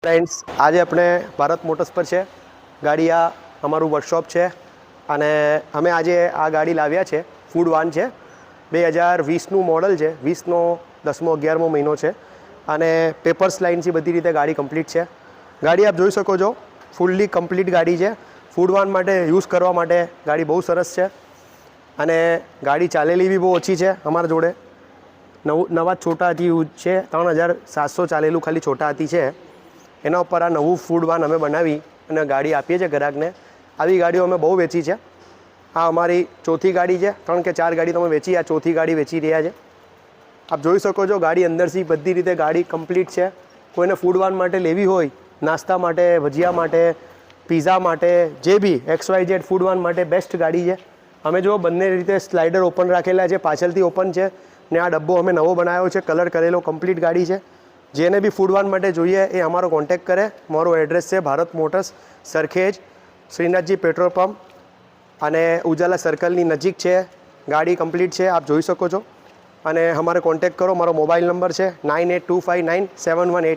Friends, આજે આપણે Bharat motors પર છે. ગાડી આ અમારું વર્કશોપ છે અને અમે આજે આ ગાડી લાવ્યા છે. ફૂડ વાન છે, 2020નું મોડલ છે, 20નો 10મો 11મો મહિનો છે અને પેપર્સ લાઇનથી બધી રીતે ગાડી કમ્પ્લીટ છે. ગાડી આપ જોઈ શકો છો, ફૂલ્લી કમ્પ્લીટ ગાડી છે. ફૂડ વાન માટે યુઝ કરવા માટે ગાડી બહુ સરસ છે અને ગાડી ચાલેલી બી બહુ ઓછી છે. અમારા જોડે નવા છોટા હાથી યુઝ છે, 3700 ચાલેલું ખાલી છોટા હાથી છે. એના ઉપર આ નવું ફૂડ વાન અમે બનાવી અને ગાડી આપીએ છીએ ગ્રાહકને. આવી ગાડીઓ અમે બહુ વેચી છે. આ અમારી ચોથી ગાડી છે. 3 કે 4 ગાડી તો અમે વેચી, આ ચોથી ગાડી વેચી રહ્યા છે. આપ જોઈ શકો છો, ગાડી અંદરથી બધી રીતે ગાડી કમ્પ્લીટ છે. કોઈને ફૂડ વાન માટે લેવી હોય, નાસ્તા માટે, ભજીયા માટે, પીઝા માટે, જે બી XYZ ફૂડ વાન માટે બેસ્ટ ગાડી છે. અમે જો બંને રીતે સ્લાઇડર ઓપન રાખેલા છે, પાછળથી ઓપન છે ને આ ડબ્બો અમે નવો બનાવ્યો છે, કલર કરેલો કમ્પ્લીટ ગાડી છે. જેને બી ફૂડ વાન માટે જોઈએ એ અમારો કોન્ટેક્ટ કરે. મારો એડ્રેસ છે Bharat motors, Sarkhej, Shrinathji petrol pump અને ઉજાલા સર્કલની નજીક છે. ગાડી કમ્પ્લીટ છે, આપ જોઈ શકો છો અને અમારે કોન્ટેક્ટ કરો. મારો મોબાઈલ નંબર છે 98259718.